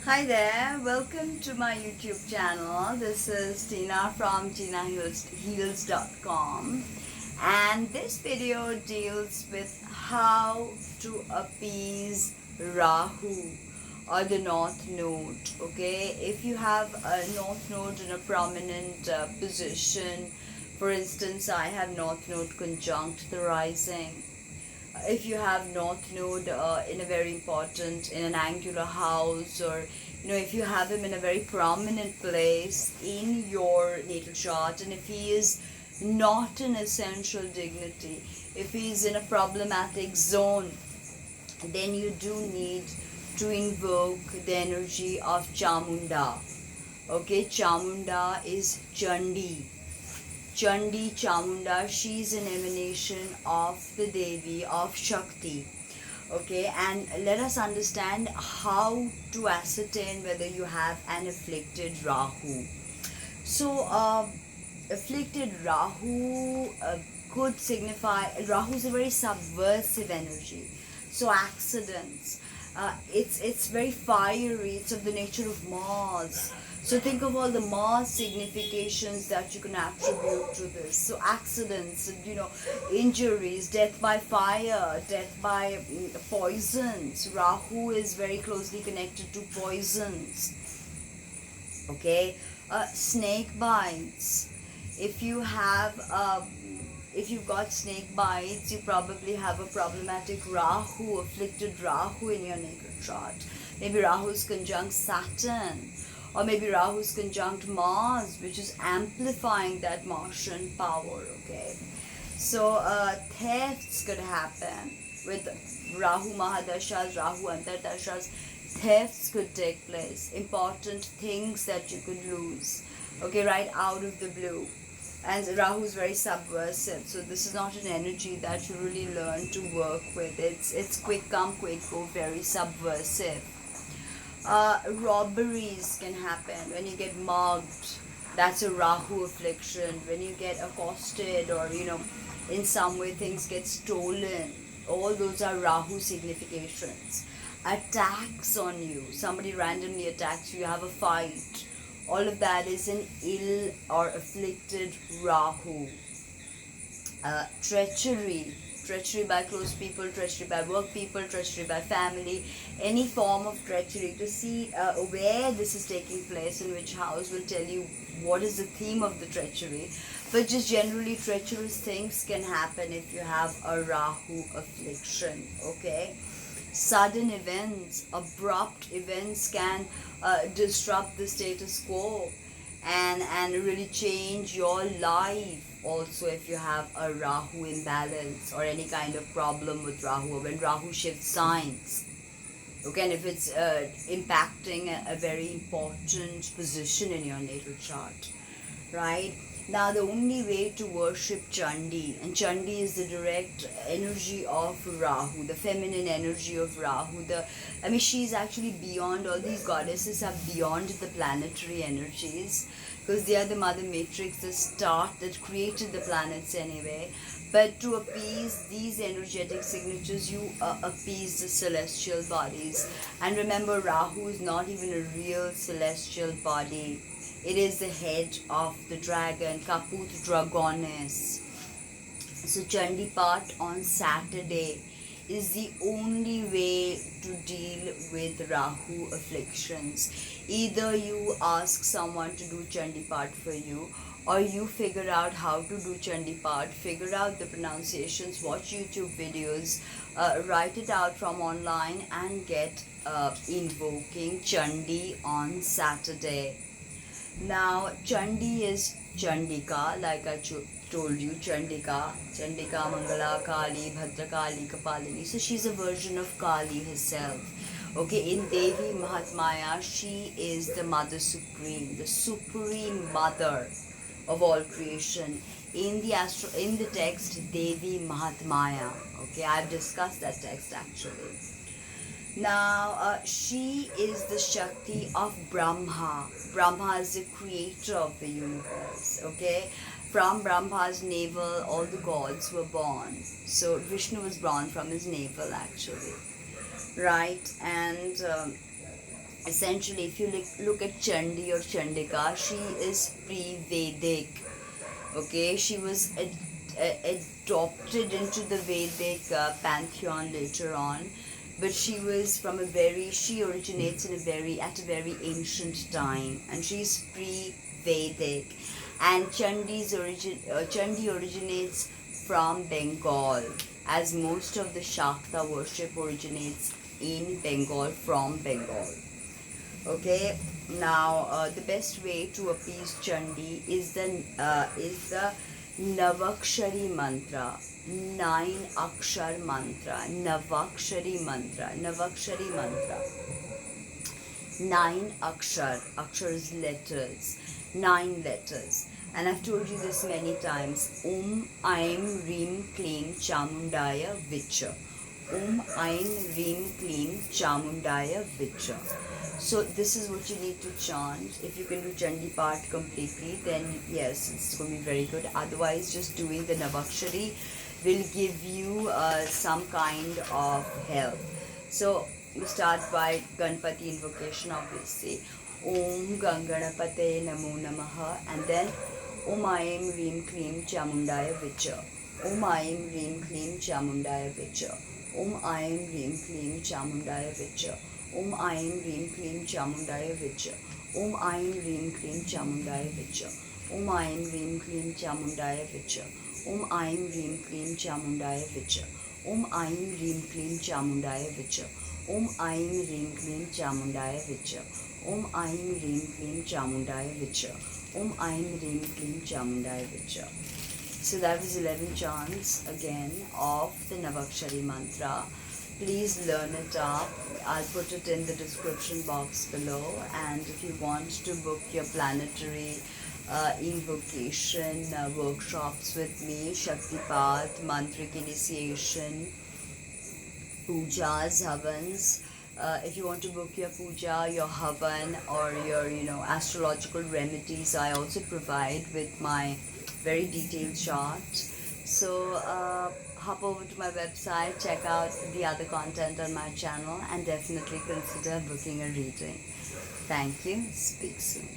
Hi there, welcome to my YouTube channel. This is Tina from TinaHeals.com, and this video deals with how to appease Rahu or the North Node. Okay, if you have a North Node in a prominent position, for instance, I have North Node conjunct the rising. If you have North Node in a very important, in an angular house, or if you have him in a very prominent place in your natal chart, and if he is not in essential dignity, if he is in a problematic zone, then you do need to invoke the energy of Chamunda. Okay, Chamunda is Chandi. Chandi, Chamunda, she's an emanation of the Devi, of Shakti. Okay, and let us understand how to ascertain whether you have an afflicted Rahu. So, afflicted Rahu could signify, Rahu is a very subversive energy. So, accidents, it's very fiery, it's of the nature of Mars. So think of all the Mars significations that you can attribute to this. So accidents, injuries, death by fire, death by poisons. Rahu is very closely connected to poisons. Okay, snake bites. If you've got snake bites, you probably have a problematic Rahu, afflicted Rahu in your natal chart. Maybe Rahu is conjunct Saturn. Or maybe Rahu is conjunct Mars, which is amplifying that Martian power, okay? So thefts could happen with Rahu Mahadashas, Rahu Antardashas. Thefts could take place. Important things that you could lose, okay, right out of the blue. And Rahu is very subversive, so this is not an energy that you really learn to work with. It's quick come, quick go, very subversive. Robberies can happen when you get mugged. That's a Rahu affliction. When you get accosted, or in some way things get stolen, all those are Rahu significations. Attacks on you, somebody randomly attacks you, you have a fight, all of that is an ill or afflicted Rahu. Treachery by close people, treachery by work people, treachery by family, any form of treachery. To see where this is taking place, in which house, will tell you what is the theme of the treachery. But just generally, treacherous things can happen if you have a Rahu affliction. Okay, sudden events, abrupt events can disrupt the status quo and really change your life. Also, if you have a Rahu imbalance or any kind of problem with Rahu, or when Rahu shifts signs, okay, and if it's impacting a very important position in your natal chart, right? Now, the only way to worship Chandi, and Chandi is the direct energy of Rahu, the feminine energy of Rahu. She's actually beyond, all these goddesses are beyond the planetary energies, because they are the mother matrix, the start that created the planets anyway. But to appease these energetic signatures, you appease the celestial bodies. And remember, Rahu is not even a real celestial body. It is the head of the dragon, Kaput Dragonis. So Chandipath on Saturday is the only way to deal with Rahu afflictions. Either you ask someone to do Chandipath for you, or you figure out how to do Chandipath, figure out the pronunciations, watch YouTube videos, write it out from online, and get invoking Chandi on Saturday. Now, Chandi is Chandika, like I told you, Chandika, Mangala, Kali, Bhadrakali, Kapalini. So she's a version of Kali herself. Okay, in Devi Mahatmaya, she is the Mother Supreme, the Supreme Mother of all creation. In the text, Devi Mahatmaya. Okay, I've discussed that text actually. Now, she is the Shakti of Brahma. Brahma is the creator of the universe, okay? From Brahma's navel, all the gods were born. So, Vishnu was born from his navel, actually. Right? And essentially, if you look at Chandi or Chandika, she is pre-Vedic. Okay, she was adopted into the Vedic pantheon later on, but she was she originates at a very ancient time, and she's pre-Vedic. And Chandi originates from Bengal, as most of the Shakta worship originates in Bengal, from Bengal. Okay, now the best way to appease Chandi is the Navakshari mantra, 9 akshar mantra, Navakshari mantra, 9 akshar. Akshar is letters, 9 letters. And I've told you this many times. Aim Reem Kleem Chamundaya Vicha. Aim Reem Kleem Chamundaya Vicha. So this is what you need to chant. If you can do Chandipath completely, then yes, it's going to be very good. Otherwise, just doing the Navakshari will give you some kind of help. So we start by Ganpati invocation, obviously. Om Ganganapate Namo Namaha, and then Om Aim Reem Kleem Chamundaya Vicha. Om Aim Reem Kleem Chamundaya Vicha. Om Aim Reem Kleem Chamundaya Vicha. Om Aim Reem Kleem Chamundaya Vicha. Om Aim Reem Kleem Chamundaya Vicha. Om Aim Reem Kleem Chamundaya Vicha. Om Aim Reem Kleem Chamundaya Vicha. Om Aim Reem Kleem Chamundaya Vicha. Om Aim Reem Kleem Chamundaya Vicha. Om Aim Reem Kleem Chamundaya Vicha. Om Aim Reem Kleem Chamundaya Vicha. So that was 11 chants again of the Navakshari mantra. Please learn it up. I'll put it in the description box below. And if you want to book your planetary invocation workshops with me, Shaktipath, Mantric Initiation, Pujas, Havans. If you want to book your puja, your havan, or your astrological remedies, I also provide with my very detailed chart. So hop over to my website, check out the other content on my channel, and definitely consider booking a reading. Thank you. Speak soon.